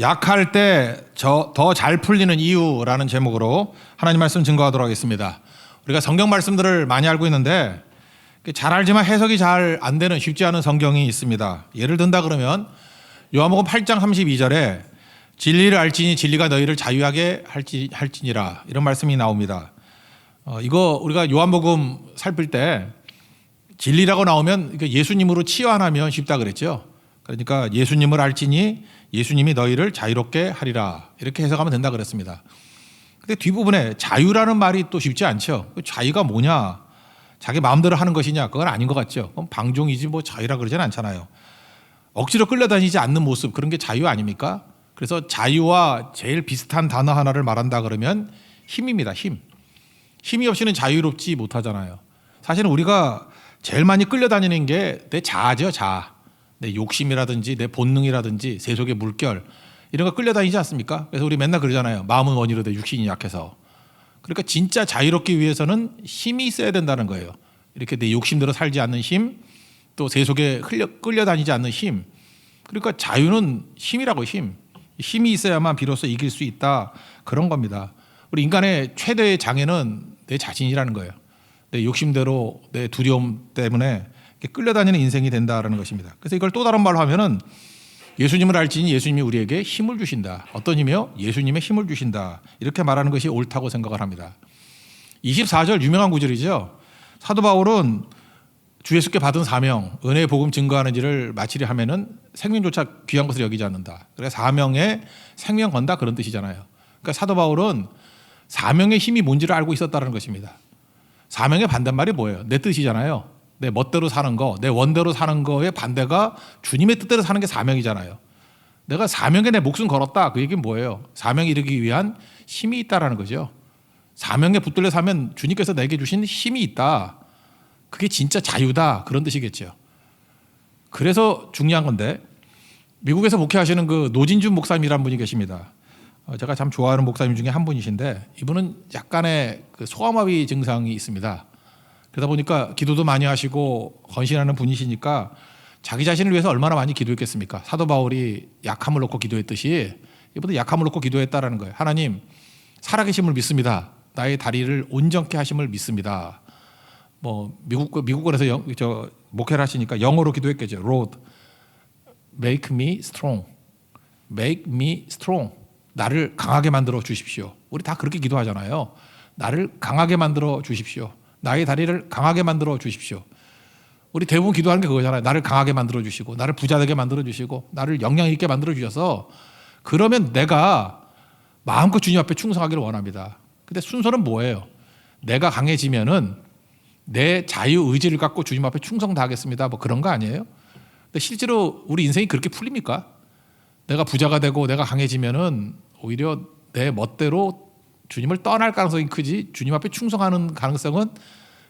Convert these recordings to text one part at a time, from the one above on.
약할 때 더 잘 풀리는 이유라는 제목으로 하나님 말씀 증거하도록 하겠습니다. 우리가 성경 말씀들을 많이 알고 있는데 잘 알지만 해석이 잘 안 되는 쉽지 않은 성경이 있습니다. 예를 든다 그러면 요한복음 8장 32절에 진리를 알지니 진리가 너희를 자유하게 할지니라 이런 말씀이 나옵니다. 이거 우리가 요한복음 살필 때 진리라고 나오면 예수님으로 치환하면 쉽다 그랬죠. 그러니까 예수님을 알지니 예수님이 너희를 자유롭게 하리라 이렇게 해석하면 된다 그랬습니다. 근데 뒷부분에 자유라는 말이 또 쉽지 않죠. 자유가 뭐냐? 자기 마음대로 하는 것이냐? 그건 아닌 것 같죠. 그럼 방종이지 뭐 자유라 그러진 않잖아요. 억지로 끌려다니지 않는 모습, 그런 게 자유 아닙니까? 그래서 자유와 제일 비슷한 단어 하나를 말한다 그러면 힘입니다. 힘이 없이는 자유롭지 못하잖아요. 사실은 우리가 제일 많이 끌려다니는 게 내 자아죠. 자아. 내 욕심이라든지 내 본능이라든지 세속의 물결 이런 거 끌려다니지 않습니까? 그래서 우리 맨날 그러잖아요. 마음은 원이로되 육신이 약해서. 그러니까 진짜 자유롭기 위해서는 힘이 있어야 된다는 거예요. 이렇게 내 욕심대로 살지 않는 힘, 또 세속에 끌려다니지 않는 힘. 그러니까 자유는 힘이라고 힘이 있어야만 비로소 이길 수 있다 그런 겁니다. 우리 인간의 최대의 장애는 내 자신이라는 거예요. 내 욕심대로 내 두려움 때문에 끌려다니는 인생이 된다라는 것입니다. 그래서 이걸 또 다른 말로 하면은 예수님을 알지니 예수님이 우리에게 힘을 주신다. 어떤 힘이요? 예수님의 힘을 주신다. 이렇게 말하는 것이 옳다고 생각을 합니다. 24절 유명한 구절이죠. 사도 바울은 주 예수께 받은 사명, 은혜의 복음 증거하는 일을 마치려 하면은 생명조차 귀한 것을 여기지 않는다. 그래서 사명에 생명 건다 그런 뜻이잖아요. 그러니까 사도 바울은 사명의 힘이 뭔지를 알고 있었다는 것입니다. 사명의 반대말이 뭐예요? 내 뜻이잖아요. 내 멋대로 사는 거, 내 원대로 사는 거의 반대가 주님의 뜻대로 사는 게 사명이잖아요. 내가 사명에 내 목숨 걸었다. 그 얘기는 뭐예요? 사명에 이르기 위한 힘이 있다라는 거죠. 사명에 붙들려 사면 주님께서 내게 주신 힘이 있다. 그게 진짜 자유다. 그런 뜻이겠죠. 그래서 중요한 건데 미국에서 목회하시는 그 노진준 목사님이라는 분이 계십니다. 제가 참 좋아하는 목사님 중에 한 분이신데 이분은 약간의 그 소아마비 증상이 있습니다. 그러다 보니까 기도도 많이 하시고 헌신하는 분이시니까 자기 자신을 위해서 얼마나 많이 기도했겠습니까? 사도 바울이 약함을 놓고 기도했듯이 이분도 약함을 놓고 기도했다라는 거예요. 하나님 살아계심을 믿습니다. 나의 다리를 온전케 하심을 믿습니다. 뭐 미국권에서 목회를 하시니까 영어로 기도했겠죠. Lord, make me strong. Make me strong. 나를 강하게 만들어 주십시오. 우리 다 그렇게 기도하잖아요. 나를 강하게 만들어 주십시오. 나의 다리를 강하게 만들어 주십시오. 우리 대부분 기도하는 게 그거잖아요. 나를 강하게 만들어 주시고 나를 부자되게 만들어 주시고 나를 영향 있게 만들어 주셔서 그러면 내가 마음껏 주님 앞에 충성하기를 원합니다. 근데 순서는 뭐예요? 내가 강해지면은 내 자유 의지를 갖고 주님 앞에 충성 다하겠습니다. 뭐 그런 거 아니에요? 근데 실제로 우리 인생이 그렇게 풀립니까? 내가 부자가 되고 내가 강해지면은 오히려 내 멋대로 주님을 떠날 가능성이 크지 주님 앞에 충성하는 가능성은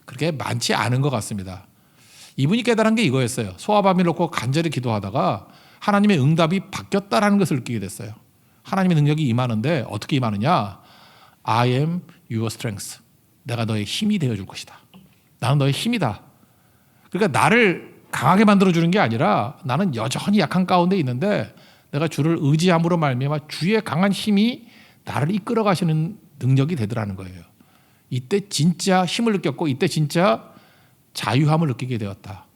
그렇게 많지 않은 것 같습니다. 이분이 깨달은 게 이거였어요. 소아밤을 놓고 간절히 기도하다가 하나님의 응답이 바뀌었다라는 것을 느끼게 됐어요. 하나님의 능력이 임하는데 어떻게 임하느냐? I am your strength. 내가 너의 힘이 되어줄 것이다. 나는 너의 힘이다. 그러니까 나를 강하게 만들어주는 게 아니라 나는 여전히 약한 가운데 있는데 내가 주를 의지함으로 말미암아 주의 강한 힘이 나를 이끌어 가시는 능력이 되더라는 거예요. 이때 진짜 힘을 느꼈고 이때 진짜 자유함을 느끼게 되었다.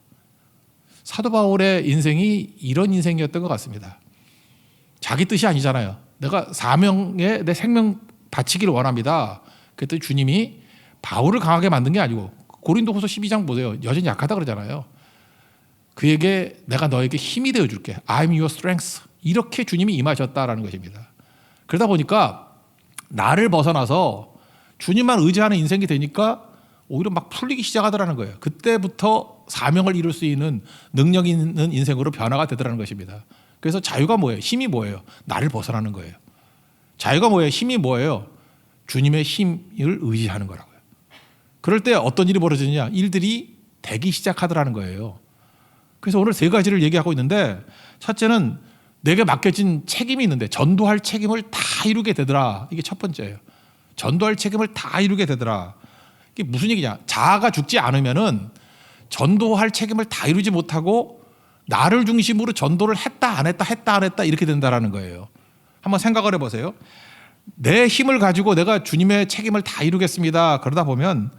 사도 바울의 인생이 이런 인생이었던 것 같습니다. 자기 뜻이 아니잖아요. 내가 사명에 내 생명 바치기를 원합니다. 그랬더니 주님이 바울을 강하게 만든 게 아니고 고린도후서 12장 보세요. 여전히 약하다 그러잖아요. 그에게 내가 너에게 힘이 되어줄게. I'm your strength. 이렇게 주님이 임하셨다라는 것입니다. 그러다 보니까 나를 벗어나서 주님만 의지하는 인생이 되니까 오히려 막 풀리기 시작하더라는 거예요. 그때부터 사명을 이룰 수 있는 능력 있는 인생으로 변화가 되더라는 것입니다. 그래서 자유가 뭐예요? 힘이 뭐예요? 나를 벗어나는 거예요. 자유가 뭐예요? 힘이 뭐예요? 주님의 힘을 의지하는 거라고요. 그럴 때 어떤 일이 벌어지느냐? 일들이 되기 시작하더라는 거예요. 그래서 오늘 세 가지를 얘기하고 있는데 첫째는 내게 맡겨진 책임이 있는데 전도할 책임을 다 이루게 되더라. 이게 첫 번째예요. 전도할 책임을 다 이루게 되더라. 이게 무슨 얘기냐? 자아가 죽지 않으면은 전도할 책임을 다 이루지 못하고 나를 중심으로 전도를 했다 안 했다 했다 안 했다 이렇게 된다라는 거예요. 한번 생각을 해보세요. 내 힘을 가지고 내가 주님의 책임을 다 이루겠습니다. 그러다 보면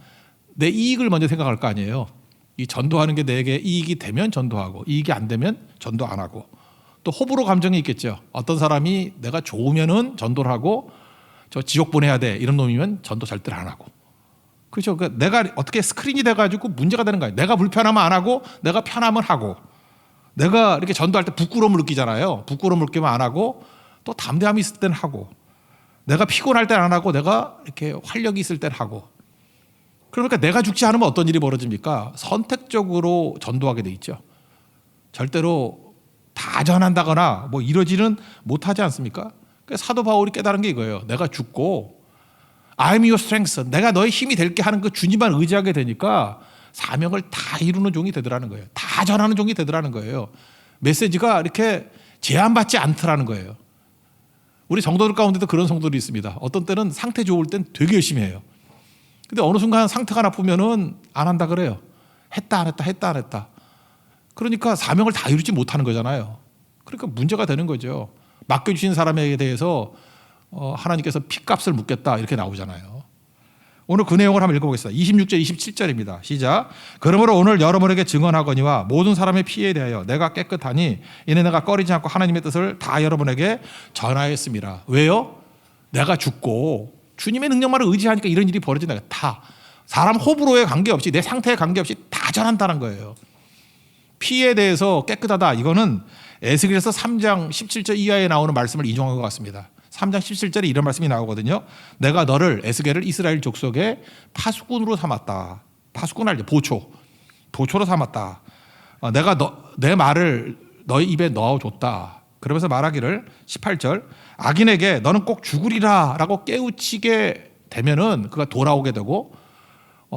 내 이익을 먼저 생각할 거 아니에요. 이 전도하는 게 내게 이익이 되면 전도하고 이익이 안 되면 전도 안 하고, 또 호불호 감정이 있겠죠. 어떤 사람이 내가 좋으면은 전도를 하고 저 지옥 보내야 돼 이런 놈이면 전도 절대 안 하고. 그렇죠. 그러니까 내가 어떻게 스크린이 돼가지고 문제가 되는 거예요. 내가 불편하면 안 하고 내가 편하면 하고. 내가 이렇게 전도할 때 부끄러움을 느끼잖아요. 부끄러움을 느끼면 안 하고 또 담대함이 있을 때는 하고, 내가 피곤할 때는 안 하고 내가 이렇게 활력이 있을 때는 하고. 그러니까 내가 죽지 않으면 어떤 일이 벌어집니까? 선택적으로 전도하게 돼 있죠. 절대로 다 전한다거나 뭐 이러지는 못하지 않습니까? 그러니까 사도 바울이 깨달은 게 이거예요. 내가 죽고 I'm your strength, 내가 너의 힘이 될게 하는 그 주님만 의지하게 되니까 사명을 다 이루는 종이 되더라는 거예요. 다 전하는 종이 되더라는 거예요. 메시지가 이렇게 제한받지 않더라는 거예요. 우리 성도들 가운데도 그런 성도들이 있습니다. 어떤 때는 상태 좋을 땐 되게 열심히 해요. 근데 어느 순간 상태가 나쁘면은 안 한다 그래요. 했다 안 했다 했다 안 했다. 그러니까 사명을 다 이루지 못하는 거잖아요. 그러니까 문제가 되는 거죠. 맡겨주신 사람에 대해서 하나님께서 핏값을 묻겠다 이렇게 나오잖아요. 오늘 그 내용을 한번 읽어보겠습니다. 26절 27절입니다. 시작. 그러므로 오늘 여러분에게 증언하거니와 모든 사람의 피해에 대하여 내가 깨끗하니 이는 내가 꺼리지 않고 하나님의 뜻을 다 여러분에게 전하였습니다. 왜요? 내가 죽고 주님의 능력만을 의지하니까 이런 일이 벌어진다. 다 사람 호불호에 관계없이 내 상태에 관계없이 다 전한다는 거예요. 피에 대해서 깨끗하다. 이거는 에스겔서 3장 17절 이하에 나오는 말씀을 인용한 것 같습니다. 3장 17절에 이런 말씀이 나오거든요. 내가 너를 에스겔을 이스라엘 족속의 파수꾼으로 삼았다. 파수꾼 알죠? 보초로 삼았다. 내가 내 말을 너의 입에 넣어줬다. 그러면서 말하기를 18절 악인에게 너는 꼭 죽으리라 라고 깨우치게 되면은 그가 돌아오게 되고,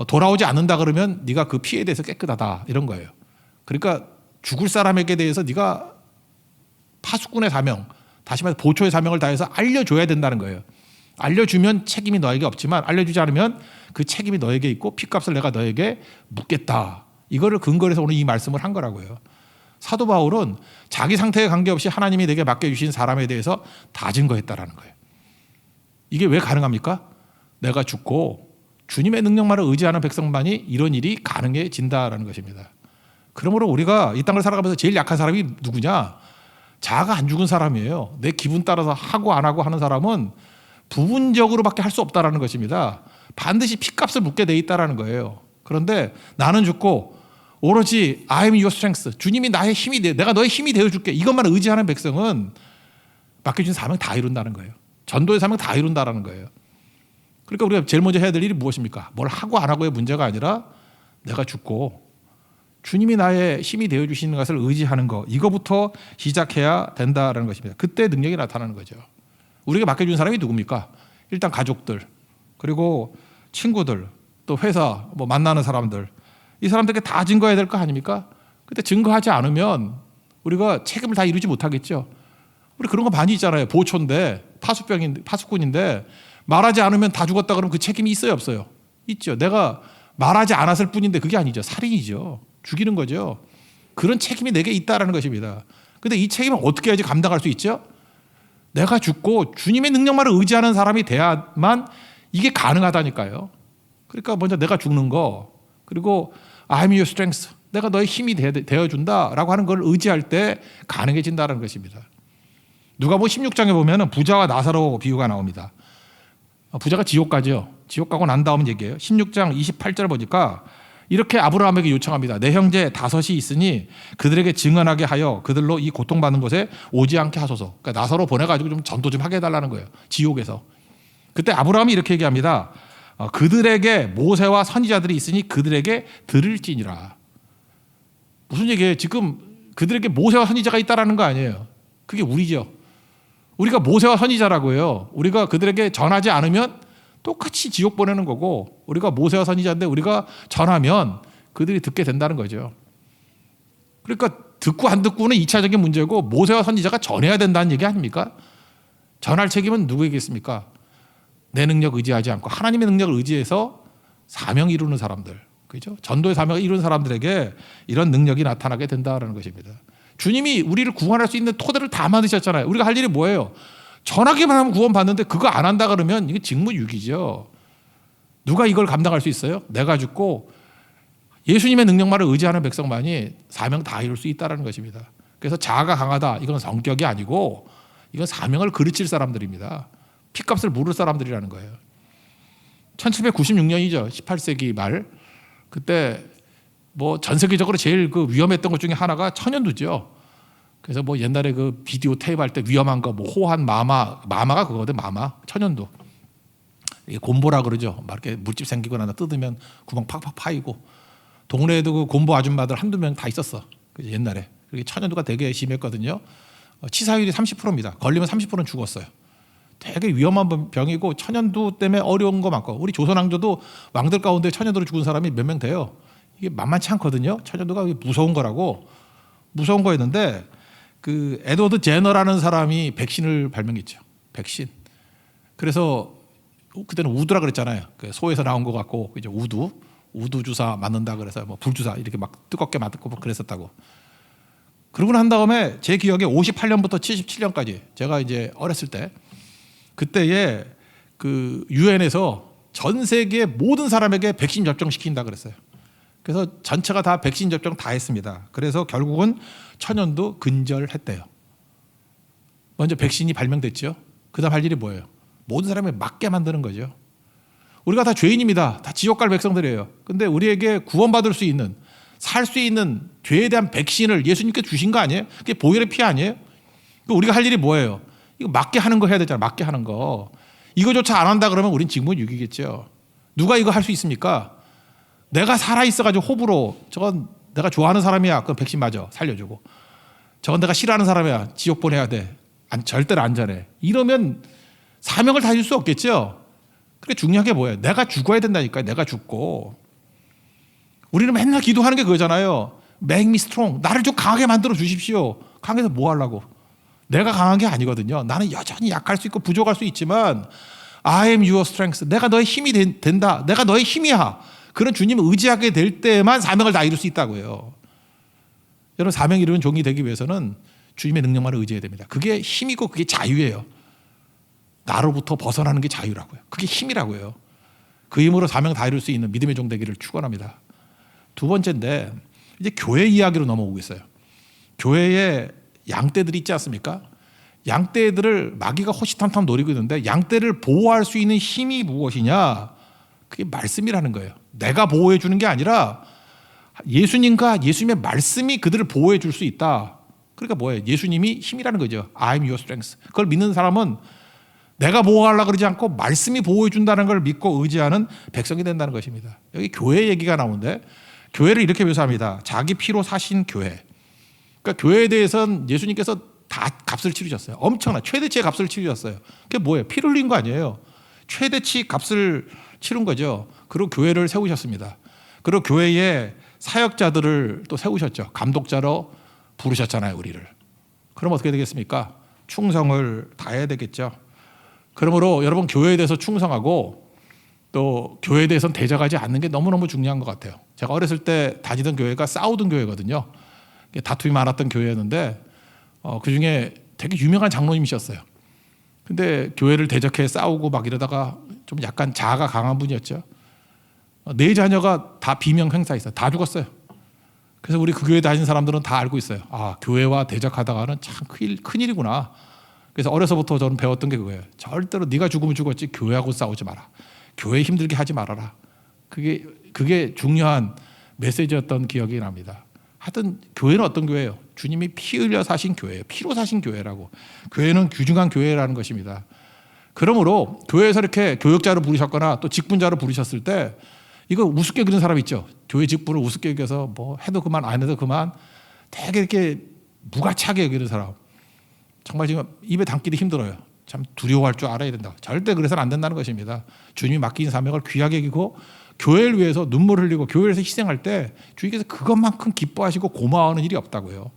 돌아오지 않는다 그러면 네가 그 피해에 대해서 깨끗하다 이런 거예요. 그러니까 죽을 사람에게 대해서 네가 파수꾼의 사명, 다시 말해서 보초의 사명을 다해서 알려줘야 된다는 거예요. 알려주면 책임이 너에게 없지만 알려주지 않으면 그 책임이 너에게 있고 핏값을 내가 너에게 묻겠다. 이거를 근거로 해서 오늘 이 말씀을 한 거라고요. 사도 바울은 자기 상태에 관계없이 하나님이 내게 맡겨주신 사람에 대해서 다 증거했다라는 거예요. 이게 왜 가능합니까? 내가 죽고 주님의 능력만을 의지하는 백성만이 이런 일이 가능해진다라는 것입니다. 그러므로 우리가 이 땅을 살아가면서 제일 약한 사람이 누구냐? 자아가 안 죽은 사람이에요. 내 기분 따라서 하고 안 하고 하는 사람은 부분적으로밖에 할 수 없다라는 것입니다. 반드시 핏값을 묻게 돼 있다라는 거예요. 그런데 나는 죽고 오로지 I'm your strength, 주님이 나의 힘이 돼, 내가 너의 힘이 되어줄게, 이것만 의지하는 백성은 맡겨진 사명 다 이룬다는 거예요. 전도의 사명 다 이룬다라는 거예요. 그러니까 우리가 제일 먼저 해야 될 일이 무엇입니까? 뭘 하고 안 하고의 문제가 아니라 내가 죽고 주님이 나의 힘이 되어주시는 것을 의지하는 것, 이거부터 시작해야 된다는 것입니다. 그때 능력이 나타나는 거죠. 우리가 맡겨준 사람이 누굽니까? 일단 가족들, 그리고 친구들, 또 회사, 뭐 만나는 사람들, 이 사람들에게 다 증거해야 될 거 아닙니까? 근데 증거하지 않으면 우리가 책임을 다 이루지 못하겠죠. 우리 그런 거 많이 있잖아요. 보초인데, 파수꾼인데 말하지 않으면 다 죽었다 그러면 그 책임이 있어요, 없어요? 있죠. 내가 말하지 않았을 뿐인데 그게 아니죠. 살인이죠. 죽이는 거죠. 그런 책임이 내게 있다라는 것입니다. 근데 이 책임을 어떻게 해야지 감당할 수 있죠? 내가 죽고 주님의 능력만을 의지하는 사람이 돼야만 이게 가능하다니까요. 그러니까 먼저 내가 죽는 거, 그리고 I'm your strength, 내가 너의 힘이 되어준다라고 하는 걸 의지할 때 가능해진다는 것입니다. 누가복음 16장에 보면 부자와 나사로 비유가 나옵니다. 부자가 지옥 가죠. 지옥 가고 난 다음 얘기예요. 16장 28절 보니까 이렇게 아브라함에게 요청합니다. 내 형제 5이 있으니 그들에게 증언하게 하여 그들로 이 고통받는 곳에 오지 않게 하소서. 그러니까 나사로 보내가지고 좀 전도 좀 하게 해달라는 거예요. 지옥에서. 그때 아브라함이 이렇게 얘기합니다. 그들에게 모세와 선지자들이 있으니 그들에게 들을지니라. 무슨 얘기예요? 지금 그들에게 모세와 선지자가 있다라는 거 아니에요. 그게 우리죠. 우리가 모세와 선지자라고요. 우리가 그들에게 전하지 않으면 똑같이 지옥 보내는 거고, 우리가 모세와 선지자인데 우리가 전하면 그들이 듣게 된다는 거죠. 그러니까 듣고 안 듣고는 2차적인 문제고, 모세와 선지자가 전해야 된다는 얘기 아닙니까? 전할 책임은 누구에게 있습니까? 내 능력 의지하지 않고 하나님의 능력을 의지해서 사명 이루는 사람들, 그죠? 전도의 사명을 이루는 사람들에게 이런 능력이 나타나게 된다는 것입니다. 주님이 우리를 구원할 수 있는 토대를 다 만드셨잖아요. 우리가 할 일이 뭐예요? 전하기만 하면 구원받는데 그거 안 한다 그러면 이게 직무유기죠. 누가 이걸 감당할 수 있어요? 내가 죽고 예수님의 능력만을 의지하는 백성만이 사명 다 이룰 수 있다는 것입니다. 그래서 자아가 강하다, 이건 성격이 아니고 이건 사명을 그르칠 사람들입니다. 핏값을 물을 사람들이라는 거예요. 1796년이죠. 18세기 말. 그때 뭐 전 세계적으로 제일 그 위험했던 것 중에 하나가 천연두죠. 그래서 뭐 옛날에 그 비디오 테이프 할 때 위험한 거 뭐 호환 마마가 그거거든. 마마 천연두. 이게 곰보라 그러죠. 막 이렇게 물집 생기고 나서 뜯으면 구멍 팍팍 파이고, 동네에도 그 곰보 아줌마들 한두 명 다 있었어. 옛날에. 그게 천연두가 되게 심했거든요. 치사율이 30%입니다. 걸리면 30%는 죽었어요. 되게 위험한 병이고 천연두 때문에 어려운 거 많고, 우리 조선왕조도 왕들 가운데 천연두로 죽은 사람이 몇 명 돼요. 이게 만만치 않거든요. 천연두가 무서운 거라고, 무서운 거였는데 그 에드워드 제너라는 사람이 백신을 발명했죠. 백신. 그래서 그때는 우두라 그랬잖아요. 그 소에서 나온 거 같고 이제 우두 주사 맞는다 그래서 뭐 불주사 이렇게 막 뜨겁게 맞고 그랬었다고. 그러고 난 다음에 제 기억에 58년부터 77년까지 제가 이제 어렸을 때, 그때에 그 유엔에서 전 세계 모든 사람에게 백신 접종 시킨다 그랬어요. 그래서 전체가 다 백신 접종 다 했습니다. 그래서 결국은 천연두 근절했대요. 먼저 백신이 발명됐죠. 그다음 할 일이 뭐예요? 모든 사람을 맞게 만드는 거죠. 우리가 다 죄인입니다. 다 지옥 갈 백성들이에요. 근데 우리에게 구원받을 수 있는, 살 수 있는 죄에 대한 백신을 예수님께 주신 거 아니에요? 그게 보혈의 피 아니에요? 우리가 할 일이 뭐예요? 이거 맞게 하는 거 해야 되잖아요. 맞게 하는 거. 이거조차 안 한다 그러면 우린 직무유기겠죠. 누가 이거 할 수 있습니까? 내가 살아있어가지고 호불호, 저건 내가 좋아하는 사람이야, 그럼 백신 맞아, 살려주고. 저건 내가 싫어하는 사람이야, 지옥 보내야 돼, 절대로 안전해. 이러면 사명을 다할 수 없겠죠. 그게 중요한 게 뭐예요? 내가 죽어야 된다니까요. 내가 죽고. 우리는 맨날 기도하는 게 그거잖아요. Make me strong. 나를 좀 강하게 만들어 주십시오. 강해서 뭐 하려고? 내가 강한 게 아니거든요. 나는 여전히 약할 수 있고 부족할 수 있지만 I am your strength. 내가 너의 힘이 된다. 내가 너의 힘이야. 그런 주님을 의지하게 될 때만 사명을 다 이룰 수 있다고요. 여러분, 사명 이루는 종이 되기 위해서는 주님의 능력만을 의지해야 됩니다. 그게 힘이고 그게 자유예요. 나로부터 벗어나는 게 자유라고요. 그게 힘이라고요. 그 힘으로 사명 다 이룰 수 있는 믿음의 종 되기를 축원합니다. 두 번째인데, 이제 교회 이야기로 넘어오고 있어요. 교회에 양떼들이 있지 않습니까? 양떼들을 마귀가 호시탐탐 노리고 있는데, 양떼를 보호할 수 있는 힘이 무엇이냐? 그게 말씀이라는 거예요. 내가 보호해 주는 게 아니라 예수님과 예수님의 말씀이 그들을 보호해 줄 수 있다. 그러니까 뭐예요? 예수님이 힘이라는 거죠. I'm your strength. 그걸 믿는 사람은 내가 보호하려고 그러지 않고 말씀이 보호해 준다는 걸 믿고 의지하는 백성이 된다는 것입니다. 여기 교회 얘기가 나오는데, 교회를 이렇게 묘사합니다. 자기 피로 사신 교회. 그러니까 교회에 대해서는 예수님께서 다 값을 치르셨어요. 엄청난 최대치의 값을 치르셨어요. 그게 뭐예요? 피를 흘린 거 아니에요. 최대치 값을 치른 거죠. 그리고 교회를 세우셨습니다. 그리고 교회에 사역자들을 또 세우셨죠. 감독자로 부르셨잖아요, 우리를. 그럼 어떻게 되겠습니까? 충성을 다해야 되겠죠. 그러므로 여러분, 교회에 대해서 충성하고 또 교회에 대해서는 대적하지 않는 게 너무너무 중요한 것 같아요. 제가 어렸을 때 다니던 교회가 싸우던 교회거든요. 다툼이 많았던 교회였는데 그중에 되게 유명한 장로님이셨어요. 근데 교회를 대적해 싸우고 막 이러다가 좀 약간 자아가 강한 분이었죠. 네 자녀가 다 비명 행사했어요. 다 죽었어요. 그래서 우리 그 교회 다니는 사람들은 다 알고 있어요. 아, 교회와 대적하다가는 참 큰일이구나. 그래서 어려서부터 저는 배웠던 게 그거예요. 절대로 네가 죽으면 죽었지 교회하고 싸우지 마라. 교회 힘들게 하지 말아라. 그게 중요한 메시지였던 기억이 납니다. 하여튼 교회는 어떤 교회예요? 주님이 피 흘려 사신 교회예요. 피로 사신 교회라고. 교회는 귀중한 교회라는 것입니다. 그러므로 교회에서 이렇게 교역자로 부르셨거나 또 직분자로 부르셨을 때 이거 우습게 그리는 사람 있죠. 교회 직분을 우습게 여겨서 뭐 해도 그만 안 해도 그만 되게 이렇게 무가치하게 여기는 사람. 정말 지금 입에 담기도 힘들어요. 참 두려워할 줄 알아야 된다. 절대 그래서는 안 된다는 것입니다. 주님이 맡긴 사명을 귀하게 여기고 교회를 위해서 눈물 흘리고 교회에서 희생할 때 주님께서 그것만큼 기뻐하시고 고마워하는 일이 없다고요.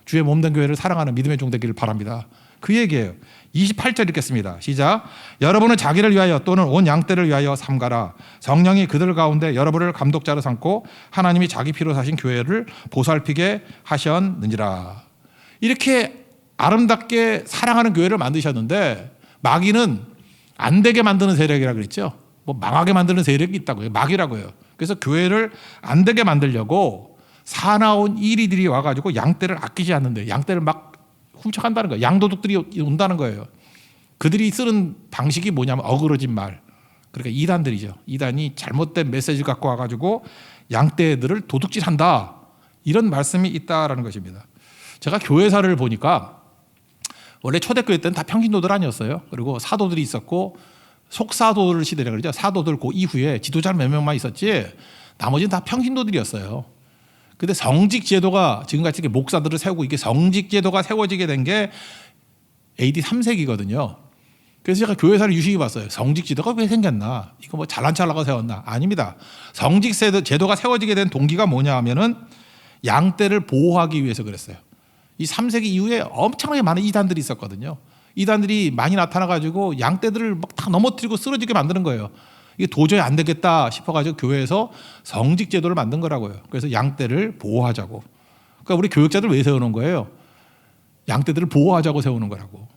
주의 몸된 교회를 사랑하는 믿음의 종 되기를 바랍니다. 그 얘기예요. 28절 읽겠습니다. 시작. 여러분은 자기를 위하여 또는 온 양떼를 위하여 삼가라. 성령이 그들 가운데 여러분을 감독자로 삼고 하나님이 자기 피로 사신 교회를 보살피게 하셨느니라. 이렇게 아름답게 사랑하는 교회를 만드셨는데 마귀는 안 되게 만드는 세력이라고 그랬죠. 뭐 망하게 만드는 세력이 있다고요. 마귀라고요. 그래서 교회를 안 되게 만들려고 사나운 이리들이 와가지고 양떼를 아끼지 않는데 양떼를 막 훔쳐간다는 거예요. 양도둑들이 온다는 거예요. 그들이 쓰는 방식이 뭐냐면 어그러진 말. 그러니까 이단들이죠. 이단이 잘못된 메시지를 갖고 와가지고 양떼들을 도둑질한다. 이런 말씀이 있다라는 것입니다. 제가 교회사를 보니까 원래 초대교회 때는 다 평신도들 아니었어요. 그리고 사도들이 있었고 속사도들 시대라 그러죠. 사도들 그 이후에 지도자 몇 명만 있었지 나머지는 다 평신도들이었어요. 근데 성직 제도가 지금같이 목사들을 세우고 이게 성직 제도가 세워지게 된 게 AD 3세기거든요. 그래서 제가 교회사를 유심히 봤어요. 성직 제도가 왜 생겼나? 이거 뭐 잘난 체 하려고 세웠나? 아닙니다. 성직 제도가 세워지게 된 동기가 뭐냐 하면은 양떼를 보호하기 위해서 그랬어요. 이 3세기 이후에 엄청나게 많은 이단들이 있었거든요. 이단들이 많이 나타나가지고 양떼들을 막 다 넘어뜨리고 쓰러지게 만드는 거예요. 이게 도저히 안 되겠다 싶어가지고 교회에서 성직 제도를 만든 거라고요. 그래서 양떼를 보호하자고. 그러니까 우리 교육자들 왜 세우는 거예요? 양떼들을 보호하자고 세우는 거라고.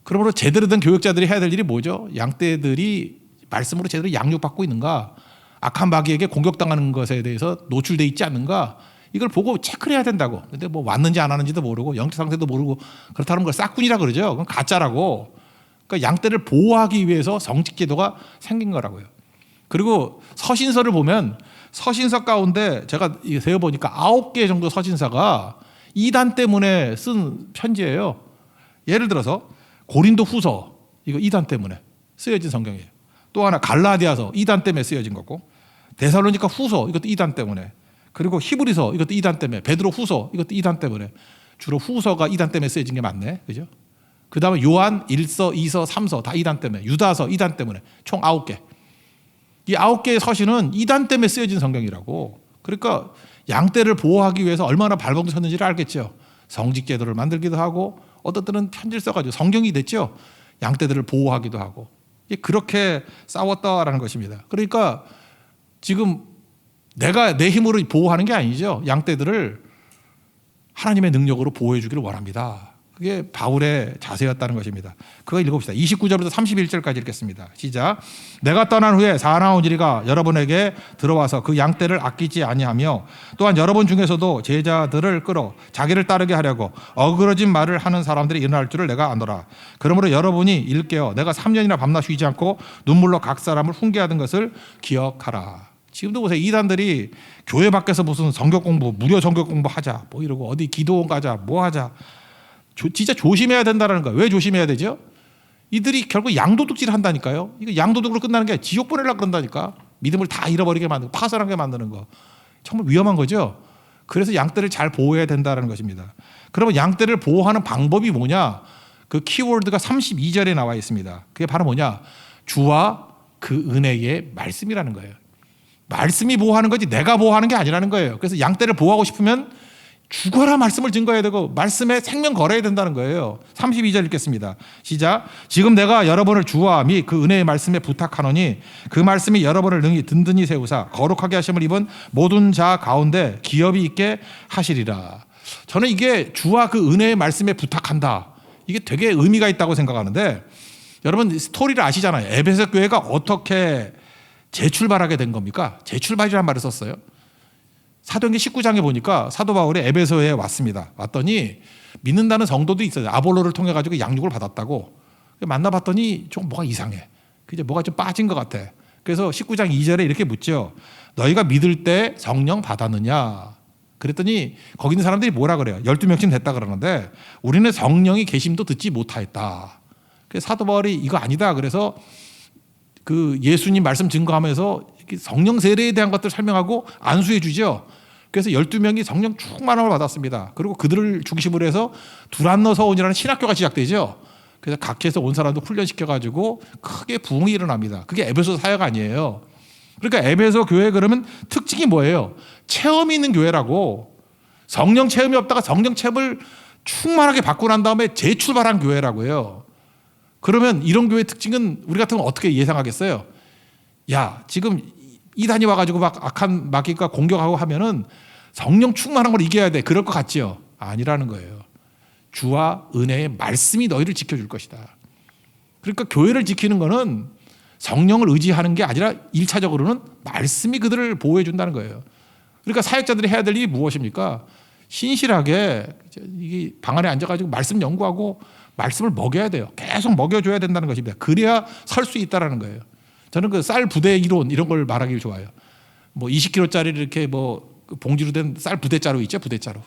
그러므로 제대로 된 교육자들이 해야 될 일이 뭐죠? 양떼들이 말씀으로 제대로 양육받고 있는가? 악한 마귀에게 공격당하는 것에 대해서 노출돼 있지 않는가? 이걸 보고 체크를 해야 된다고. 근데 뭐 왔는지 안 왔는지도 모르고 영적 상태도 모르고 그렇다는 걸 싹군이라 그러죠. 그건 가짜라고. 그러니까 양떼를 보호하기 위해서 성직 제도가 생긴 거라고요. 그리고 서신서를 보면 서신서 가운데 제가 세어보니까 9개 정도 서신서가 이단 때문에 쓴 편지예요. 예를 들어서 고린도 후서 이거 이단 때문에 쓰여진 성경이에요. 또 하나 갈라디아서 이단 때문에 쓰여진 거고 데살로니가 후서 이것도 이단 때문에 그리고 히브리서 이것도 이단 때문에 베드로 후서 이것도 이단 때문에 주로 후서가 이단 때문에 쓰여진 게 많네. 그죠? 그 다음에 요한 1서, 2서, 3서 다 이단 때문에 유다서 이단 때문에 총 9개. 이 9개의 서신은 이단 때문에 쓰여진 성경이라고. 그러니까 양떼를 보호하기 위해서 얼마나 발버둥 쳤는지를 알겠죠. 성직 제도를 만들기도 하고 어떤 때는 편지를 써가지고 성경이 됐죠. 양떼들을 보호하기도 하고 그렇게 싸웠다라는 것입니다. 그러니까 지금 내가 내 힘으로 보호하는 게 아니죠. 양떼들을 하나님의 능력으로 보호해 주기를 원합니다. 그게 바울의 자세였다는 것입니다. 그거 읽어봅시다. 29절부터 31절까지 읽겠습니다. 시작. 내가 떠난 후에 사나운 이리가 여러분에게 들어와서 그 양떼를 아끼지 아니하며 또한 여러분 중에서도 제자들을 끌어 자기를 따르게 하려고 어그러진 말을 하는 사람들이 일어날 줄을 내가 아노라. 그러므로 여러분이 일깨어 내가 3년이나 밤낮 쉬지 않고 눈물로 각 사람을 훈계하던 것을 기억하라. 지금도 보세요. 이단들이 교회 밖에서 무슨 성경 공부, 무료 성경 공부 하자 뭐 이러고 어디 기도원 가자 뭐 하자. 진짜 조심해야 된다는 거예요. 왜 조심해야 되죠? 이들이 결국 양도둑질 한다니까요. 이거 양도둑으로 끝나는 게 지옥 보내려고 그런다니까. 믿음을 다 잃어버리게 만들고 파산하게 만드는 거. 정말 위험한 거죠. 그래서 양떼를 잘 보호해야 된다는 것입니다. 그러면 양떼를 보호하는 방법이 뭐냐? 그 키워드가 32절에 나와 있습니다. 그게 바로 뭐냐? 주와 그 은혜의 말씀이라는 거예요. 말씀이 보호하는 거지 내가 보호하는 게 아니라는 거예요. 그래서 양떼를 보호하고 싶으면 죽어라 말씀을 증거해야 되고 말씀에 생명 걸어야 된다는 거예요. 32절 읽겠습니다. 시작. 지금 내가 여러분을 주와 및 그 은혜의 말씀에 부탁하노니 그 말씀이 여러분을 능히 든든히 세우사 거룩하게 하심을 입은 모든 자 가운데 기업이 있게 하시리라. 저는 이게 주와 그 은혜의 말씀에 부탁한다. 이게 되게 의미가 있다고 생각하는데 여러분 스토리를 아시잖아요. 에베소 교회가 어떻게 재출발하게 된 겁니까? 재출발이라는 말을 썼어요. 사도행전 19장에 보니까 사도 바울이 에베소에 왔습니다. 왔더니 믿는다는 성도도 있어요. 아볼로를 통해 가지고 양육을 받았다고. 만나봤더니 좀 뭐가 이상해. 그죠? 뭐가 좀 빠진 것 같아. 그래서 19장 2절에 이렇게 묻죠. 너희가 믿을 때 성령 받았느냐? 그랬더니 거기 있는 사람들이 뭐라 그래요? 12명쯤 됐다 그러는데 우리는 성령이 계심도 듣지 못하였다. 그래서 사도 바울이 이거 아니다. 그래서 그 예수님 말씀 증거하면서 성령 세례에 대한 것들을 설명하고 안수해 주죠. 그래서 12명이 성령 충만함을 받았습니다. 그리고 그들을 중심으로 해서 두란노 서원이라는 신학교가 시작되죠. 그래서 각지에서 온 사람도 훈련시켜가지고 크게 부흥이 일어납니다. 그게 에베소 사역 아니에요. 그러니까 에베소 교회 그러면 특징이 뭐예요? 체험이 있는 교회라고. 성령 체험이 없다가 성령 체험을 충만하게 받고 난 다음에 재출발한 교회라고요. 그러면 이런 교회의 특징은 우리 같으면 어떻게 예상하겠어요? 야, 지금 이단이 와가지고 막 악한 마귀가 공격하고 하면은 성령 충만한 걸 이겨야 돼. 그럴 것 같지요? 아니라는 거예요. 주와 은혜의 말씀이 너희를 지켜줄 것이다. 그러니까 교회를 지키는 거는 성령을 의지하는 게 아니라 1차적으로는 말씀이 그들을 보호해 준다는 거예요. 그러니까 사역자들이 해야 될 일이 무엇입니까? 신실하게 이게 방 안에 앉아가지고 말씀 연구하고 말씀을 먹여야 돼요. 계속 먹여줘야 된다는 것입니다. 그래야 설 수 있다라는 거예요. 저는 그 쌀 부대 이론 이런 걸 말하기를 좋아해요. 뭐 20kg짜리 이렇게 뭐 봉지로 된 쌀 부대자루 있죠, 부대자루.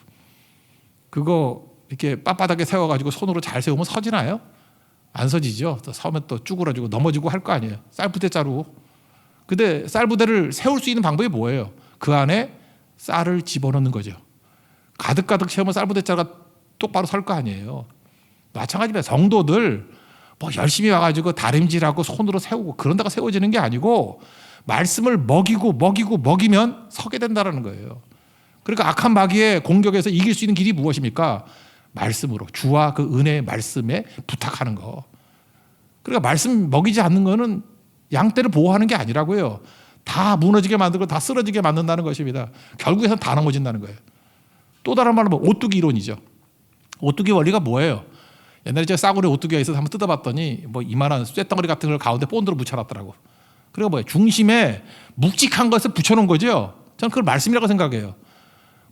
그거 이렇게 빳빳하게 세워가지고 손으로 잘 세우면 서지나요? 안 서지죠. 또 서면 또 쭈그러지고 넘어지고 할 거 아니에요. 쌀 부대자루. 근데 쌀 부대를 세울 수 있는 방법이 뭐예요? 그 안에 쌀을 집어넣는 거죠. 가득가득 채우면 쌀 부대자루가 똑바로 설 거 아니에요. 마찬가지입니다. 성도들 뭐 열심히 와가지고 다림질하고 손으로 세우고 그런다가 세워지는 게 아니고 말씀을 먹이면 서게 된다는 거예요. 그러니까 악한 마귀의 공격에서 이길 수 있는 길이 무엇입니까? 말씀으로 주와 그 은혜의 말씀에 부탁하는 거. 그러니까 말씀 먹이지 않는 거는 양떼를 보호하는 게 아니라고요. 다 무너지게 만들고 다 쓰러지게 만든다는 것입니다. 결국에는 다 넘어진다는 거예요. 또 다른 말로 하면 오뚜기 이론이죠. 오뚜기 원리가 뭐예요? 옛날에 제가 싸구려 오뚜기가 있어서 한번 뜯어봤더니 뭐 이만한 쇳덩어리 같은 걸 가운데 본드로 붙여놨더라고. 그리고 뭐예요? 중심에 묵직한 것을 붙여놓은 거죠. 저는 그걸 말씀이라고 생각해요.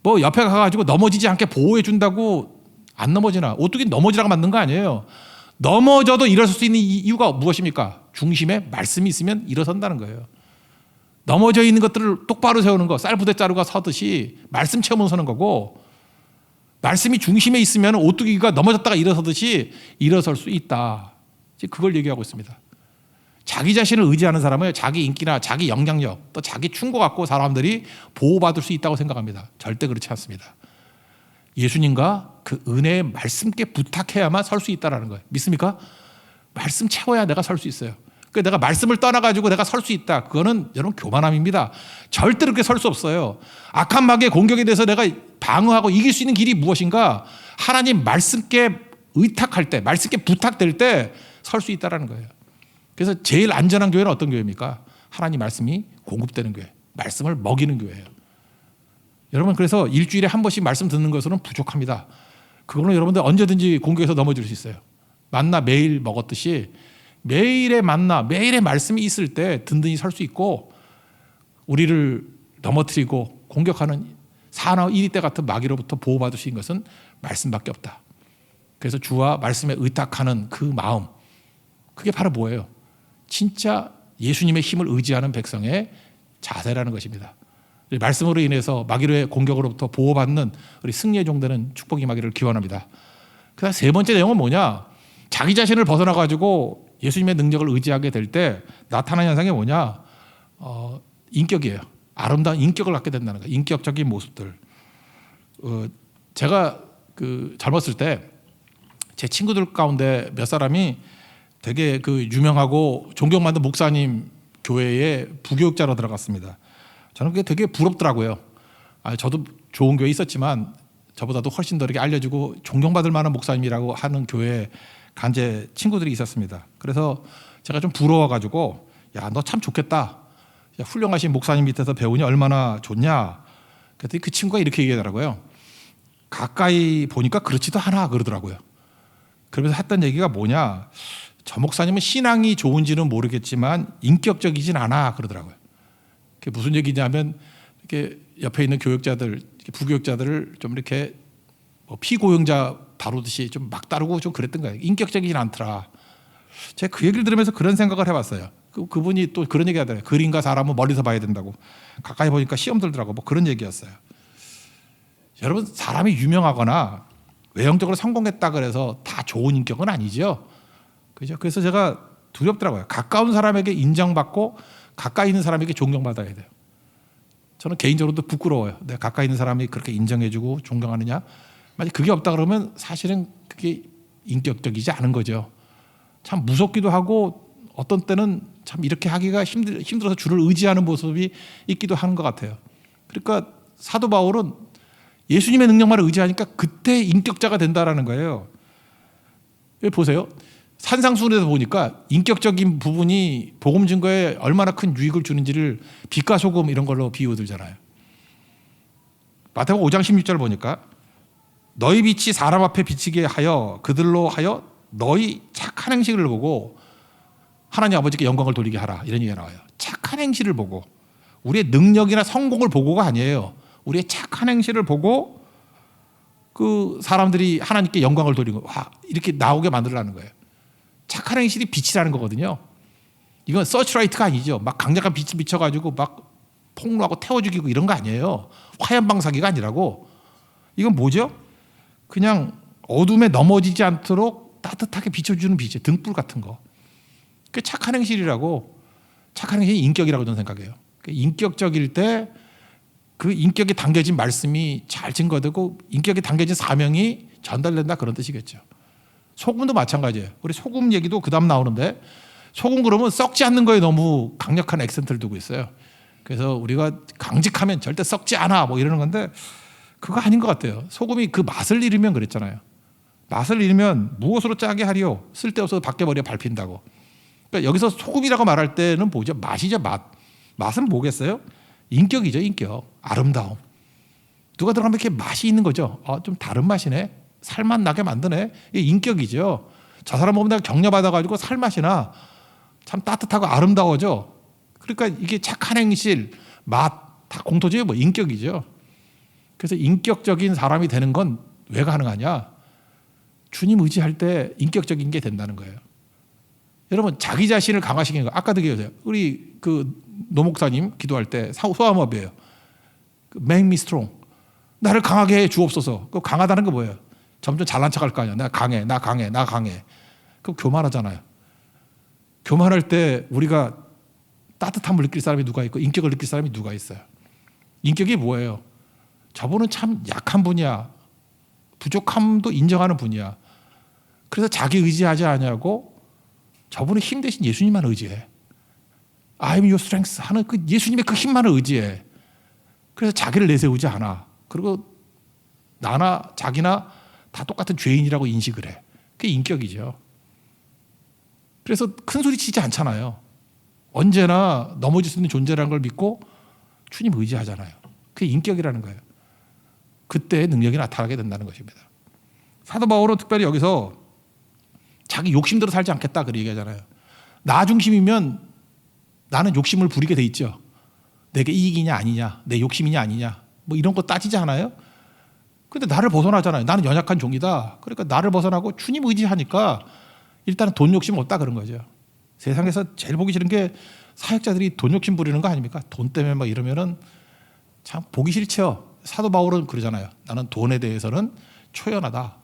뭐 옆에 가가지고 넘어지지 않게 보호해 준다고 안 넘어지나? 오뚜기는 넘어지라고 만든 거 아니에요. 넘어져도 일어설 수 있는 이유가 무엇입니까? 중심에 말씀이 있으면 일어선다는 거예요. 넘어져 있는 것들을 똑바로 세우는 거, 쌀 부대자루가 서듯이 말씀 채우면 서는 거고, 말씀이 중심에 있으면 오뚜기가 넘어졌다가 일어서듯이 일어설 수 있다. 그걸 얘기하고 있습니다. 자기 자신을 의지하는 사람은 자기 인기나 자기 영향력 또 자기 충고 갖고 사람들이 보호받을 수 있다고 생각합니다. 절대 그렇지 않습니다. 예수님과 그 은혜의 말씀께 부탁해야만 설 수 있다는 거예요. 믿습니까? 말씀 채워야 내가 설 수 있어요. 그러니까 내가 말씀을 떠나가지고 내가 설 수 있다. 그거는 여러분 교만함입니다. 절대로 그렇게 설 수 없어요. 악한 마귀의 공격에 대해서 내가 방어하고 이길 수 있는 길이 무엇인가? 하나님 말씀께 의탁할 때, 말씀께 부탁될 때 설 수 있다는 거예요. 그래서 제일 안전한 교회는 어떤 교회입니까? 하나님 말씀이 공급되는 교회, 말씀을 먹이는 교회예요. 여러분 그래서 일주일에 한 번씩 말씀 듣는 것으로는 부족합니다. 그거는 여러분들 언제든지 공격에서 넘어질 수 있어요. 만나 매일 먹었듯이 매일의 만나, 매일의 말씀이 있을 때 든든히 설 수 있고 우리를 넘어뜨리고 공격하는 사나운 이리 때 같은 마귀로부터 보호받을 수 있는 것은 말씀밖에 없다. 그래서 주와 말씀에 의탁하는 그 마음, 그게 바로 뭐예요? 진짜 예수님의 힘을 의지하는 백성의 자세라는 것입니다. 말씀으로 인해서 마귀의 공격으로부터 보호받는 우리 승리의 종되는 축복이 임하기를 기원합니다. 그다음 세 번째 내용은 뭐냐? 자기 자신을 벗어나가지고 예수님의 능력을 의지하게 될 때 나타나는 현상이 뭐냐? 인격이에요. 아름다운 인격을 갖게 된다는 거예요. 인격적인 모습들. 제가 젊었을 때 제 친구들 가운데 몇 사람이 되게 유명하고 존경받는 목사님 교회에 부교육자로 들어갔습니다. 저는 그게 되게 부럽더라고요. 저도 좋은 교회에 있었지만 저보다도 훨씬 더 이렇게 알려지고 존경받을 만한 목사님이라고 하는 교회에 간 제 친구들이 있었습니다. 그래서 제가 좀 부러워가지고 야, 너 참 좋겠다. 야, 훌륭하신 목사님 밑에서 배우니 얼마나 좋냐. 그랬더니 그 친구가 이렇게 얘기하더라고요. 가까이 보니까 그렇지도 않아 그러더라고요. 그러면서 했던 얘기가 뭐냐. 저 목사님은 신앙이 좋은지는 모르겠지만 인격적이진 않아 그러더라고요. 그게 무슨 얘기냐면 이렇게 옆에 있는 교육자들, 부교육자들을 좀 이렇게 피고용자 다루듯이 좀 막 다루고 좀 그랬던 거예요. 인격적이진 않더라. 제가 그 얘기를 들으면서 그런 생각을 해봤어요. 그분이 또 그런 얘기 하더라고요. 그림과 사람은 멀리서 봐야 된다고. 가까이 보니까 시험 들더라고. 뭐 그런 얘기였어요. 여러분 사람이 유명하거나 외형적으로 성공했다 그래서 다 좋은 인격은 아니죠. 그죠? 그래서 제가 두렵더라고요. 가까운 사람에게 인정받고 가까이 있는 사람에게 존경받아야 돼요. 저는 개인적으로도 부끄러워요. 내가 가까이 있는 사람이 그렇게 인정해주고 존경하느냐. 만약 그게 없다 그러면 사실은 그게 인격적이지 않은 거죠. 참 무섭기도 하고 어떤 때는 참 이렇게 하기가 힘들어서 주를 의지하는 모습이 있기도 하는 것 같아요. 그러니까 사도 바울은 예수님의 능력만 의지하니까 그때 인격자가 된다라는 거예요. 여기 보세요. 산상수훈에서 보니까 인격적인 부분이 복음 증거에 얼마나 큰 유익을 주는지를 빛과 소금 이런 걸로 비유들잖아요. 마태복음 5장 16절 보니까 너희 빛이 사람 앞에 비치게 하여 그들로 하여 너희 착한 행실을 보고 하나님 아버지께 영광을 돌리게 하라. 이런 얘기가 나와요. 착한 행실을 보고, 우리의 능력이나 성공을 보고가 아니에요. 우리의 착한 행실을 보고 그 사람들이 하나님께 영광을 돌리고 이렇게 나오게 만들라는 거예요. 착한 행실이 빛이라는 거거든요. 이건 서치라이트가 아니죠. 막 강력한 빛이 비춰가지고 막 폭로하고 태워 죽이고 이런 거 아니에요. 화염 방사기가 아니라고. 이건 뭐죠? 그냥 어둠에 넘어지지 않도록 따뜻하게 비춰주는 빛이에요. 등불 같은 거. 그게 착한 행실이라고. 착한 행실이 인격이라고 저는 생각해요. 인격적일 때 그 인격이 담겨진 말씀이 잘 증거되고 인격이 담겨진 사명이 전달된다, 그런 뜻이겠죠. 소금도 마찬가지예요. 우리 소금 얘기도 그 다음 나오는데, 소금 그러면 썩지 않는 거에 너무 강력한 액센트를 두고 있어요. 그래서 우리가 강직하면 절대 썩지 않아 뭐 이러는 건데 그거 아닌 것 같아요. 소금이 그 맛을 잃으면 그랬잖아요. 맛을 잃으면 무엇으로 짜게 하리요? 쓸데없어서 밖에 버려 밟힌다고. 그러니까 여기서 소금이라고 말할 때는 뭐죠? 맛이죠, 맛. 맛은 뭐겠어요? 인격이죠, 인격. 아름다움. 누가 들어가면 이렇게 맛이 있는 거죠. 좀 다른 맛이네. 살맛 나게 만드네. 이게 인격이죠. 저 사람 보면 내가 격려받아가지고 살맛이 나. 참 따뜻하고 아름다워져. 그러니까 이게 착한 행실, 맛, 다 공통점이 뭐 인격이죠. 그래서 인격적인 사람이 되는 건 왜 가능하냐? 주님 의지할 때 인격적인 게 된다는 거예요. 여러분, 자기 자신을 강화시키는 거. 아까도 얘기했어요. 우리 그 노목사님 기도할 때 소아모업이에요. Make me strong. 나를 강하게 해 주옵소서. 그 강하다는 게 뭐예요? 점점 잘난 척할 거 아니야. 나 강해, 나 강해, 나 강해. 그 교만하잖아요. 교만할 때 우리가 따뜻함을 느낄 사람이 누가 있고 인격을 느낄 사람이 누가 있어요? 인격이 뭐예요? 저분은 참 약한 분이야. 부족함도 인정하는 분이야. 그래서 자기 의지하지 않냐고 저분은 힘 대신 예수님만 의지해. I'm your strength 하는 그 예수님의 그 힘만을 의지해. 그래서 자기를 내세우지 않아. 그리고 나나 자기나 다 똑같은 죄인이라고 인식을 해. 그게 인격이죠. 그래서 큰 소리 치지 않잖아요. 언제나 넘어질 수 있는 존재라는 걸 믿고 주님 의지하잖아요. 그게 인격이라는 거예요. 그때 능력이 나타나게 된다는 것입니다. 사도 바울은 특별히 여기서 자기 욕심대로 살지 않겠다 그렇게 얘기하잖아요. 나 중심이면 나는 욕심을 부리게 돼 있죠. 내게 이익이냐 아니냐, 내 욕심이냐 아니냐, 뭐 이런 거 따지지 않아요? 근데 나를 벗어나잖아요. 나는 연약한 종이다. 그러니까 나를 벗어나고 주님 의지하니까 일단은 돈 욕심 없다 그런 거죠. 세상에서 제일 보기 싫은 게 사역자들이 돈 욕심 부리는 거 아닙니까? 돈 때문에 막 이러면은 참 보기 싫죠. 사도 바울은 그러잖아요. 나는 돈에 대해서는 초연하다.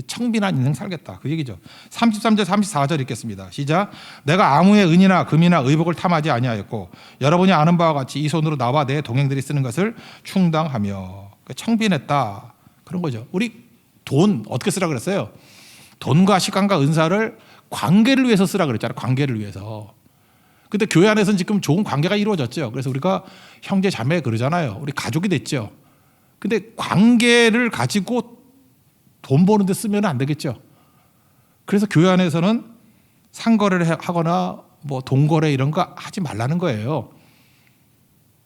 청빈한 인생 살겠다. 그 얘기죠. 33절 34절 읽겠습니다. 시작. 내가 아무의 은이나 금이나 의복을 탐하지 아니하였고 여러분이 아는 바와 같이 이 손으로 나와 내 동행들이 쓰는 것을 충당하며 청빈했다. 그런 거죠. 우리 돈 어떻게 쓰라 그랬어요? 돈과 시간과 은사를 관계를 위해서 쓰라 그랬잖아요. 관계를 위해서. 근데 교회 안에서는 지금 좋은 관계가 이루어졌죠. 그래서 우리가 형제 자매 그러잖아요. 우리 가족이 됐죠. 근데 관계를 가지고 돈 버는 데 쓰면 안 되겠죠. 그래서 교회 안에서는 상거래를 하거나 뭐 돈거래 이런 거 하지 말라는 거예요.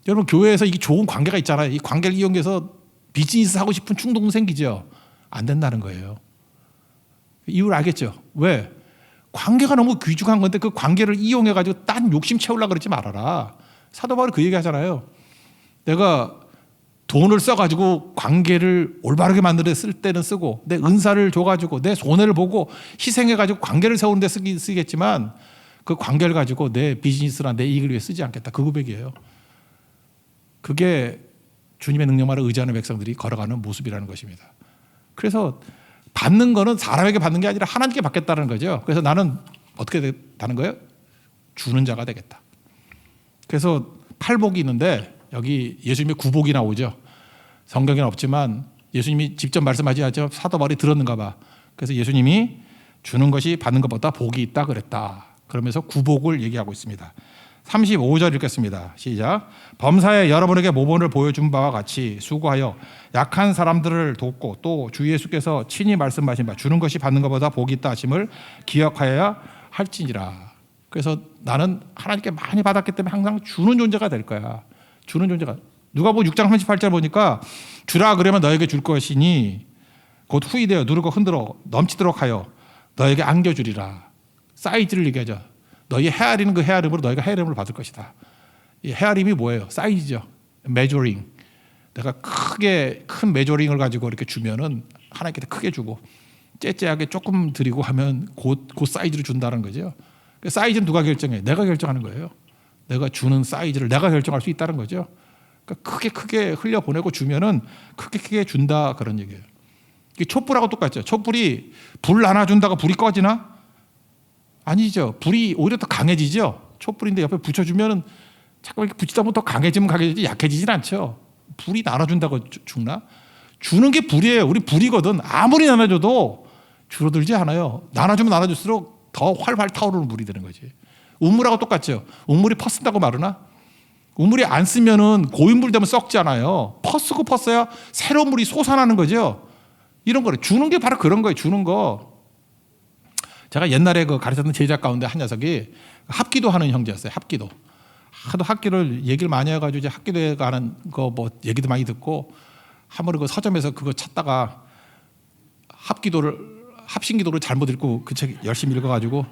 여러분, 교회에서 이게 좋은 관계가 있잖아요. 이 관계를 이용해서 비즈니스 하고 싶은 충동 생기죠. 안 된다는 거예요. 이유를 알겠죠. 왜? 관계가 너무 귀중한 건데 그 관계를 이용해 가지고 딴 욕심 채우려고 그러지 말아라. 사도 바울이 그 얘기 하잖아요. 내가 돈을 써가지고 관계를 올바르게 만드는 데 쓸 때는 쓰고 내 은사를 줘가지고 내 손해를 보고 희생해가지고 관계를 세우는 데 쓰겠지만 그 관계를 가지고 내 비즈니스나 내 이익을 위해 쓰지 않겠다. 그 고백이에요. 그게 주님의 능력만을 의지하는 백성들이 걸어가는 모습이라는 것입니다. 그래서 받는 거는 사람에게 받는 게 아니라 하나님께 받겠다는 거죠. 그래서 나는 어떻게 되는 거예요? 주는 자가 되겠다. 그래서 팔복이 있는데 여기 예수님의 구복이 나오죠. 성경에는 없지만 예수님이 직접 말씀하지 않죠. 사도 바울이 들었는가 봐. 그래서 예수님이 주는 것이 받는 것보다 복이 있다 그랬다. 그러면서 구복을 얘기하고 있습니다. 35절 읽겠습니다. 시작. 범사에 여러분에게 모본을 보여준 바와 같이 수고하여 약한 사람들을 돕고 또 주 예수께서 친히 말씀하신 바 주는 것이 받는 것보다 복이 있다 하심을 기억하여야 할지니라. 그래서 나는 하나님께 많이 받았기 때문에 항상 주는 존재가 될 거야. 주는 존재가. 누가복음 6장 38절 보니까 주라 그러면 너에게 줄 것이니 곧 후이되어 누르고 흔들어 넘치도록 하여 너에게 안겨주리라. 사이즈를 얘기하죠. 너희 헤아리는 그 헤아림으로 너희가 헤아림을 받을 것이다. 이 헤아림이 뭐예요? 사이즈죠. 메저링. 내가 큰 메저링을 가지고 이렇게 주면은 하나님께 크게 주고 째째하게 조금 드리고 하면 곧 사이즈를 준다는 거죠. 그 사이즈는 누가 결정해? 내가 결정하는 거예요. 내가 주는 사이즈를 내가 결정할 수 있다는 거죠. 그러니까 크게 흘려 보내고 주면은 크게 준다 그런 얘기예요. 이게 촛불하고 똑같죠. 촛불이 불 하나 준다고 불이 꺼지나? 아니죠. 불이 오히려 더 강해지죠. 촛불인데 옆에 붙여주면은 자꾸 이렇게 붙이다 보면 더 강해지면 강해지지 약해지진 않죠. 불이 나눠준다고 죽나? 주는 게 불이에요. 우리 불이거든. 아무리 나눠줘도 줄어들지 않아요. 나눠주면 나눠줄수록 더 활활 타오르는 물이 되는 거지. 우물하고 똑같죠. 우물이 퍼쓴다고 마르나? 우물이 안 쓰면은 고인물 되면 썩잖아요. 퍼쓰고 퍼써야 새로운 물이 솟아나는 거죠. 이런 거를 주는 게 바로 그런 거예요. 주는 거. 제가 옛날에 그 가르쳤던 제자 가운데 한 녀석이 합기도 하는 형제였어요. 합기도. 하도 합기를 얘기를 많이 해가지고 이제 합기도에 가는 거 뭐 얘기도 많이 듣고 한 번은 그 서점에서 그거 찾다가 합신기도를 잘못 읽고 그 책 열심히 읽어가지고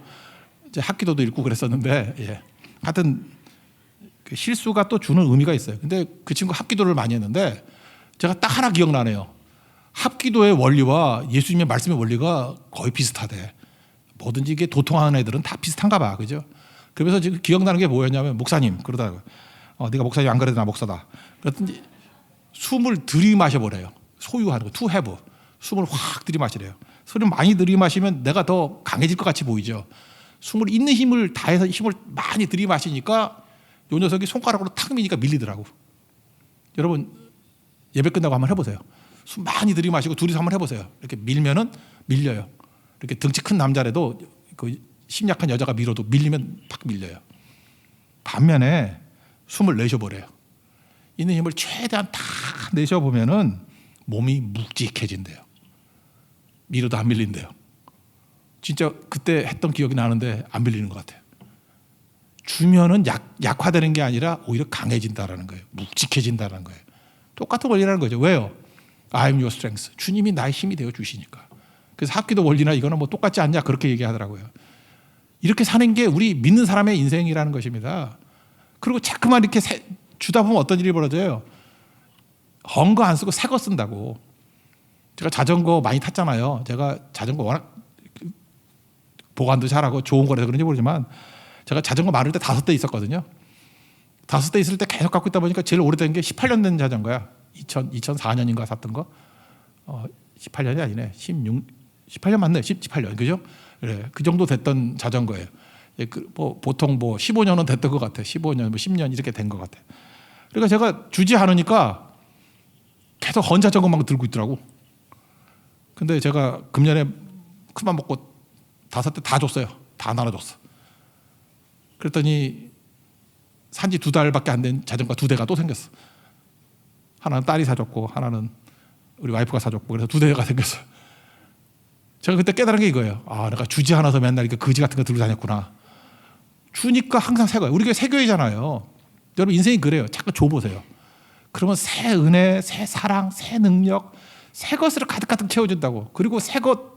이제 합기도도 읽고 그랬었는데, 예. 하여튼 그 실수가 또 주는 의미가 있어요. 근데 그 친구 합기도를 많이 했는데 제가 딱 하나 기억나네요. 합기도의 원리와 예수님의 말씀의 원리가 거의 비슷하대. 뭐든지 이게 도통하는 애들은 다 비슷한가 봐, 그죠? 그래서 지금 기억나는 게 뭐였냐면 목사님 그러다가 네가 목사님 안 그래도 나 목사다. 그랬더니 숨을 들이마셔보래요. 소유하는 거, to have. 숨을 확 들이마시래요. 숨을 많이 들이마시면 내가 더 강해질 것 같이 보이죠. 숨을 있는 힘을 다해서 힘을 많이 들이마시니까 요 녀석이 손가락으로 탁 미니까 밀리더라고. 여러분 예배 끝나고 한번 해보세요. 숨 많이 들이마시고 둘이서 한번 해보세요. 이렇게 밀면은 밀려요. 이렇게 덩치 큰 남자라도 그 심약한 여자가 밀어도 밀리면 팍 밀려요. 반면에 숨을 내쉬어보래요. 있는 힘을 최대한 다 내쉬어보면은 몸이 묵직해진대요. 밀어도 안 밀린대요. 진짜 그때 했던 기억이 나는데 안 밀리는 것 같아요. 주면은 약화되는 게 아니라 오히려 강해진다라는 거예요. 묵직해진다는 거예요. 똑같은 원리라는 거죠. 왜요? I'm your strength. 주님이 나의 힘이 되어 주시니까. 그래서 합기도 원리나 이거는 뭐 똑같지 않냐 그렇게 얘기하더라고요. 이렇게 사는 게 우리 믿는 사람의 인생이라는 것입니다. 그리고 자꾸만 이렇게 주다 보면 어떤 일이 벌어져요? 헌거 안 쓰고 새 거 쓴다고. 제가 자전거 많이 탔잖아요. 제가 자전거 워낙 보관도 잘하고 좋은 거라서 그런지 모르지만 제가 자전거 많을 때 5대 있었거든요. 5대 있을 때 계속 갖고 있다 보니까 제일 오래된 게 18년 된 자전거야. 2004년인가 샀던 거. 18년이 아니네. 18년 맞네. 18년. 그죠? 그래. 그 정도 됐던 자전거예요. 보통 15년은 됐던 것 같아. 15년, 10년 이렇게 된 것 같아. 그러니까 제가 주지 않으니까 계속 헌자전거만 들고 있더라고. 근데 제가 금년에 큰맘 먹고 5대 다 줬어요. 다 나눠줬어. 그랬더니 산지 2달밖에 안 된 자전거 2대가 또 생겼어. 하나는 딸이 사줬고 하나는 우리 와이프가 사줬고 그래서 2대가 생겼어요. 제가 그때 깨달은 게 이거예요. 내가 주지 않아서 맨날 이렇게 거지 같은 거 들고 다녔구나. 주니까 항상 새 거예요. 우리 교회 새 교회잖아요. 여러분 인생이 그래요. 자꾸 줘보세요. 그러면 새 은혜, 새 사랑, 새 능력, 새 것으로 가득가득 채워준다고. 그리고 새 것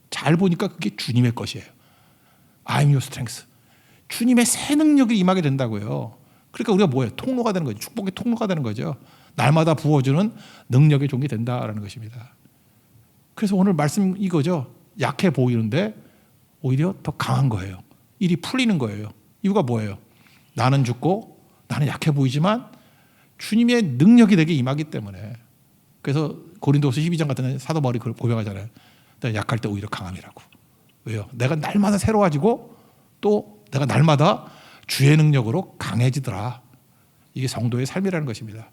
잘 보니까 그게 주님의 것이에요. I'm your strength. 주님의 새 능력이 임하게 된다고요. 그러니까 우리가 뭐예요? 통로가 되는 거죠. 축복의 통로가 되는 거죠. 날마다 부어주는 능력의 종이 된다라는 것입니다. 그래서 오늘 말씀 이거죠. 약해 보이는데 오히려 더 강한 거예요. 일이 풀리는 거예요. 이유가 뭐예요? 나는 죽고 나는 약해 보이지만 주님의 능력이 내게 임하기 때문에. 그래서 고린도서 12장 같은 데 사도 바울이 고백하잖아요. 내가 약할 때 오히려 강함이라고. 왜요? 내가 날마다 새로워지고 또 내가 날마다 주의 능력으로 강해지더라. 이게 성도의 삶이라는 것입니다.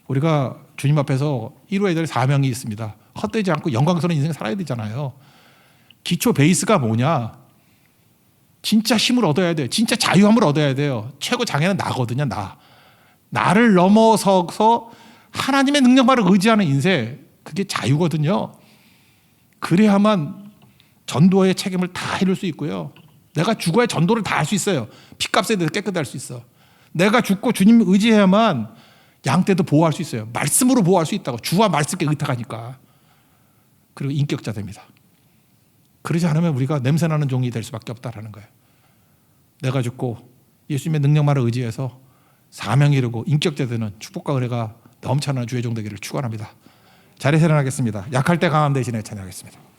우리가 주님 앞에서 이루어야 될 사명이 있습니다. 헛되지 않고 영광스러운 인생 살아야 되잖아요. 기초 베이스가 뭐냐? 진짜 힘을 얻어야 돼요. 진짜 자유함을 얻어야 돼요. 최고 장애는 나거든요. 나를 넘어서서 하나님의 능력만을 의지하는 인생, 그게 자유거든요. 그래야만 전도의 책임을 다 이룰 수 있고요. 내가 죽어야 전도를 다 할 수 있어요. 피값에 대해서 깨끗이 할 수 있어. 내가 죽고 주님 의지해야만 양떼도 보호할 수 있어요. 말씀으로 보호할 수 있다고. 주와 말씀께 의탁하니까. 그리고 인격자 됩니다. 그러지 않으면 우리가 냄새나는 종이 될 수밖에 없다라는 거예요. 내가 죽고 예수님의 능력만을 의지해서 사명 이루고 인격자 되는 축복과 은혜가 넘쳐나는 주의 종 되기를 축원합니다. 자리에 일어나겠습니다. 약할 때 강함 대신에 찬양하겠습니다.